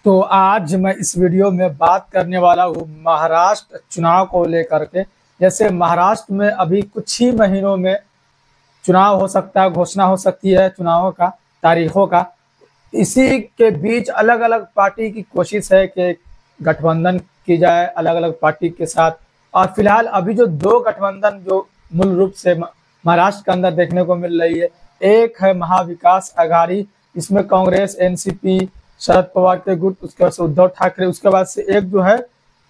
तो आज मैं इस वीडियो में बात करने वाला हूँ महाराष्ट्र चुनाव को लेकर के। जैसे महाराष्ट्र में अभी कुछ ही महीनों में चुनाव हो सकता है, घोषणा हो सकती है चुनावों का, तारीखों का। इसी के बीच अलग अलग पार्टी की कोशिश है कि गठबंधन की जाए अलग अलग पार्टी के साथ। और फिलहाल अभी जो दो गठबंधन जो मूल रूप से महाराष्ट्र के अंदर देखने को मिल रही है, एक है महाविकास आघाड़ी, इसमें कांग्रेस, एनसीपी, शरद पवार के गुट, उसके बाद से उद्धव ठाकरे, उसके बाद से एक जो है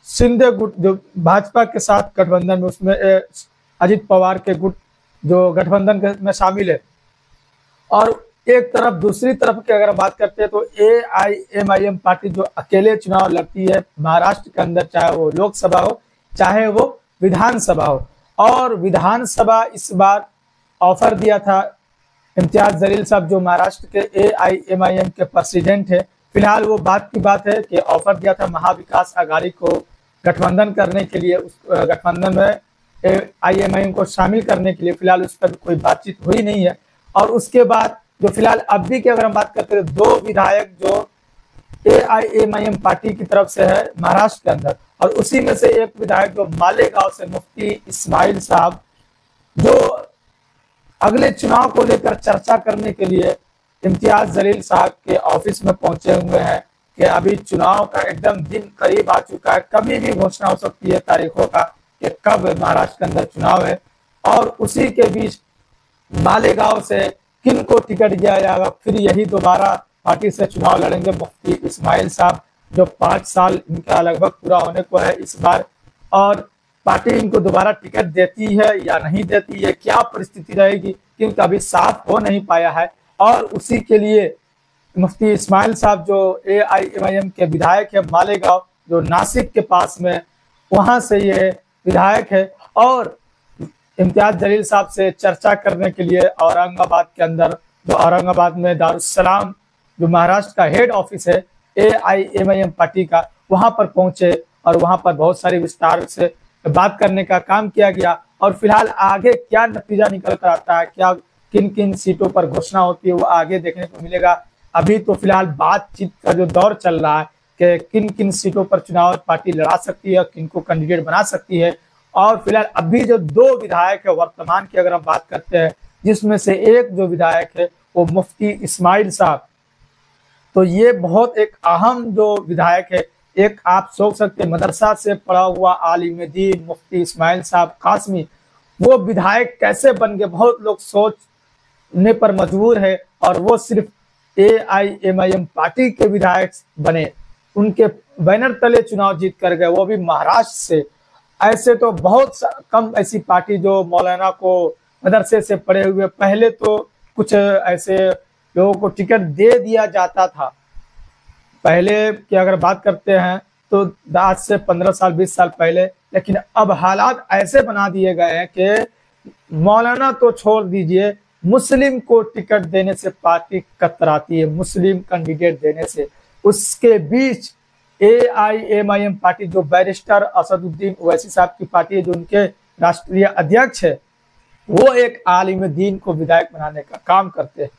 शिंदे गुट जो भाजपा के साथ गठबंधन में, उसमें अजित पवार के गुट जो गठबंधन में शामिल है। और एक तरफ दूसरी तरफ की अगर बात करते हैं तो AIMIM पार्टी जो अकेले चुनाव लड़ती है महाराष्ट्र के अंदर, चाहे वो लोकसभा हो चाहे वो विधानसभा हो। और विधानसभा इस बार ऑफर दिया था इम्तियाज जलील साहब जो महाराष्ट्र के AIMIM के प्रेसिडेंट है। फिलहाल वो बात की बात है कि ऑफर दिया था महाविकास आघाड़ी को गठबंधन करने के लिए, उस गठबंधन में AIMIM को शामिल करने के लिए। फिलहाल उस पर कोई बातचीत हुई नहीं है। और उसके बाद जो फिलहाल अभी की अगर हम बात करते हैं, दो विधायक जो AIMIM पार्टी की तरफ से है महाराष्ट्र के अंदर, और उसी में से एक विधायक जो मालेगांव से मुफ्ती इस्माइल साहब, जो अगले चुनाव को लेकर चर्चा करने के लिए इम्तियाज जलील साहब के ऑफिस में पहुंचे हुए हैं कि अभी चुनाव का एकदम दिन करीब आ चुका है, कभी भी घोषणा हो सकती है तारीखों का कि कब महाराष्ट्र के अंदर चुनाव है। और उसी के बीच मालेगांव से किन को टिकट दिया जाएगा, फिर यही दोबारा पार्टी से चुनाव लड़ेंगे मुफ्ती इस्माइल साहब, जो 5 साल इनका लगभग पूरा होने को है इस बार। और पार्टी इनको दोबारा टिकट देती है या नहीं देती है, क्या परिस्थिति रहेगी, क्योंकि अभी साफ हो नहीं पाया है। और उसी के लिए मुफ्ती इस्माइल साहब जो AIMIM के विधायक है मालेगांव, जो नासिक के पास में, वहां से ये विधायक है। और इम्तियाज जलील साहब से चर्चा करने के लिए औरंगाबाद के अंदर, जो औरंगाबाद में दारुस्सलाम जो महाराष्ट्र का हेड ऑफिस है AIMIM पार्टी का, वहां पर पहुंचे और वहां पर बहुत सारी विस्तार से बात करने का काम किया गया। और फिलहाल आगे क्या नतीजा निकल कर आता है, क्या किन किन सीटों पर घोषणा होती है, वो आगे देखने को मिलेगा। अभी तो फिलहाल बातचीत का जो दौर चल रहा है कि किन किन सीटों पर चुनाव पार्टी लड़ा सकती है, किन को कैंडिडेट बना सकती है। और फिलहाल अभी जो दो विधायक है वर्तमान की अगर हम बात करते हैं, जिसमें से एक जो विधायक है वो मुफ्ती इस्माइल साहब, तो ये बहुत एक अहम जो विधायक है। एक आप सोच सकते मदरसा से पढ़ा हुआ आलिम दीन मुफ्ती इस्माइल साहब कासमी, वो विधायक कैसे बन गए, बहुत लोग सोचने पर मजबूर है। और वो सिर्फ AIMIM पार्टी के विधायक बने, उनके बैनर तले चुनाव जीत कर गए, वो भी महाराष्ट्र से। ऐसे तो बहुत कम ऐसी पार्टी जो मौलाना को मदरसे से पढ़े हुए, पहले तो कुछ ऐसे लोगों को टिकट दे दिया जाता था। पहले की अगर बात करते हैं तो आज से 15 साल 20 साल पहले, लेकिन अब हालात ऐसे बना दिए गए हैं कि मौलाना तो छोड़ दीजिए, मुस्लिम को टिकट देने से पार्टी कतराती है, मुस्लिम कैंडिडेट देने से। उसके बीच AIMIM पार्टी जो बैरिस्टर असदुद्दीन ओवैसी साहब की पार्टी है, जो उनके राष्ट्रीय अध्यक्ष है, वो एक आलिम दीन को विधायक बनाने का काम करते हैं।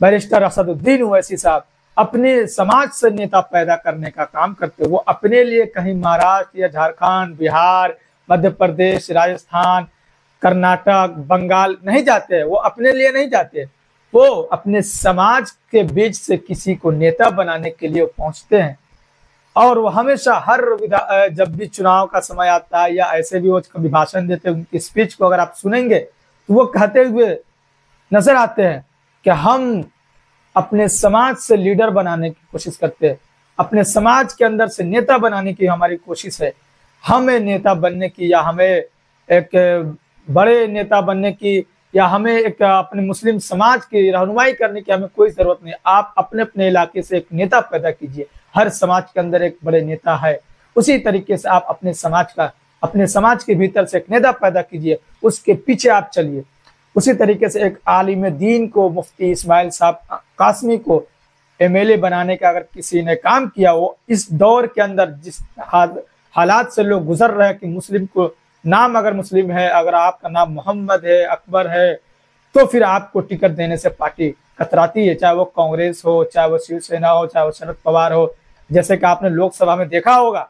बैरिस्टर असदुद्दीन ओवैसी साहब अपने समाज से नेता पैदा करने का काम करते हैं। वो अपने लिए कहीं महाराष्ट्र या झारखंड, बिहार, मध्य प्रदेश, राजस्थान, कर्नाटक, बंगाल नहीं जाते हैं, वो अपने लिए नहीं जाते, वो अपने समाज के बीच से किसी को नेता बनाने के लिए पहुंचते हैं। और वो हमेशा हर जब भी चुनाव का समय आता है या ऐसे भी वो कभी भाषण देते हैं, उनकी स्पीच को अगर आप सुनेंगे तो वो कहते हुए नजर आते हैं कि हम अपने समाज से लीडर बनाने की कोशिश करते हैं, अपने समाज के अंदर से नेता बनाने की हमारी कोशिश है। हमें नेता बनने की या हमें एक बड़े नेता बनने की या हमें एक अपने मुस्लिम समाज की रहनुमाई करने की हमें कोई जरूरत नहीं। आप अपने अपने इलाके से एक नेता पैदा कीजिए, हर समाज के अंदर एक बड़े नेता है, उसी तरीके से आप अपने समाज के भीतर से एक नेता पैदा कीजिए, उसके पीछे आप चलिए। उसी तरीके से एक आलिम दीन को मुफ्ती इस्माइल साहब कासमी को MLA बनाने का अगर किसी ने काम किया, वो इस दौर के अंदर जिस हालात से लोग गुजर रहे हैं कि मुस्लिम को नाम अगर मुस्लिम है, अगर आपका नाम मोहम्मद है, अकबर है, तो फिर आपको टिकट देने से पार्टी कतराती है, चाहे वो कांग्रेस हो, चाहे वो शिवसेना हो, चाहे वो शरद पवार हो। जैसे कि आपने लोकसभा में देखा होगा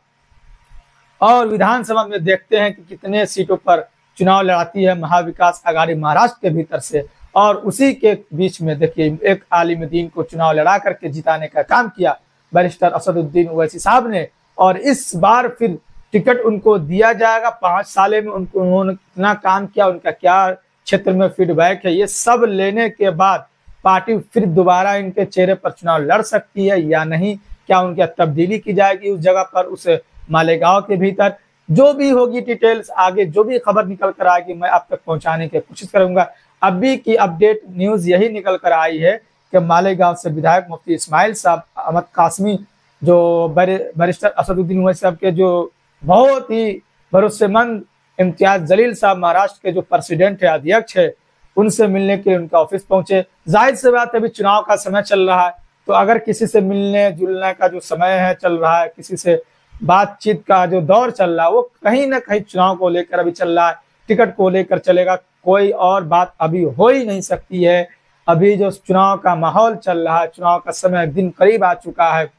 और विधानसभा में देखते हैं कि कितने सीटों पर चुनाव लड़ाती है महाविकास आघाड़ी महाराष्ट्र के भीतर से। और उसी के बीच में देखिए एक आलिम दीन को चुनाव लड़ा करके जिताने का काम किया बैरिस्टर असदुद्दीन ओवैसी साहब ने। और इस बार फिर टिकट उनको दिया जाएगा। 5 साल में उन्होंने कितना काम किया, उनका क्या क्षेत्र में फीडबैक है, ये सब लेने के बाद पार्टी फिर दोबारा इनके चेहरे पर चुनाव लड़ सकती है या नहीं, क्या उनकी तब्दीली की जाएगी उस जगह पर, उस मालेगांव के भीतर। जो भी होगी डिटेल्स आगे जो भी खबर निकल कर आएगी मैं आप तक पहुंचाने की कोशिश करूंगा। अभी की अपडेट न्यूज यही निकल कर आई है कि मालेगांव से विधायक मुफ्ती इस्माइल साहब अहमद कासमी जो बैरिस्टर असदुद्दीन ओवैसी साहब के जो बहुत ही भरोसेमंद इम्तियाज जलील साहब महाराष्ट्र के जो प्रेसिडेंट है, अध्यक्ष है, उनसे मिलने के लिए उनका ऑफिस पहुंचे। जाहिर सी बात है अभी चुनाव का समय चल रहा है, तो अगर किसी से मिलने जुलने का जो समय है चल रहा है, किसी से बातचीत का जो दौर चल रहा है वो कहीं ना कहीं चुनाव को लेकर अभी चल रहा है, टिकट को लेकर चलेगा। कोई और बात अभी हो ही नहीं सकती है। अभी जो चुनाव का माहौल चल रहा है, चुनाव का समय दिन करीब आ चुका है,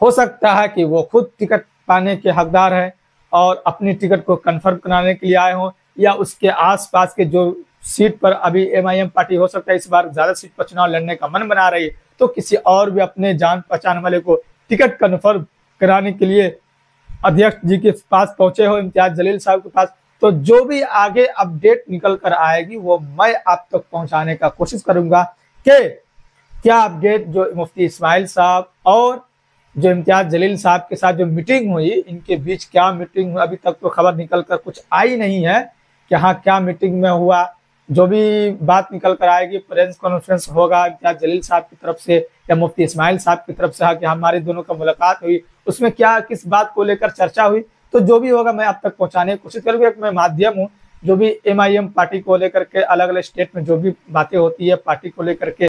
हो सकता है कि वो खुद टिकट पाने के हकदार है और अपनी टिकट को कंफर्म कराने के लिए आए हों, या उसके आसपास के जो सीट पर अभी MIM पार्टी हो सकता है इस बार ज्यादा सीट पर चुनाव लड़ने का मन बना रही है, तो किसी और भी अपने जान पहचान वाले को टिकट कंफर्म कराने के लिए अध्यक्ष जी के पास पहुंचे हो, इम्तियाज जलील साहब के पास। तो जो भी आगे अपडेट निकल कर आएगी वो मैं आप तक पहुंचाने का कोशिश करूंगा कि क्या अपडेट जो मुफ्ती इस्माइल साहब और जो इम्तियाज जलील साहब के साथ जो मीटिंग हुई, इनके बीच क्या मीटिंग हुई, अभी तक तो खबर निकल कर कुछ आई नहीं है कि हाँ क्या मीटिंग में हुआ। जो भी बात निकल कर आएगी, प्रेस कॉन्फ्रेंस होगा इम्तियाज जलील साहब की तरफ से या मुफ्ती इस्माइल साहब की तरफ से कि हमारी दोनों का मुलाकात हुई, उसमें क्या किस बात को लेकर चर्चा हुई, तो जो भी होगा मैं आप तक पहुंचाने की कोशिश करूंगा। एक मैं माध्यम हूँ, जो भी MIM पार्टी को लेकर के अलग अलग स्टेट में जो भी बातें होती है पार्टी को लेकर के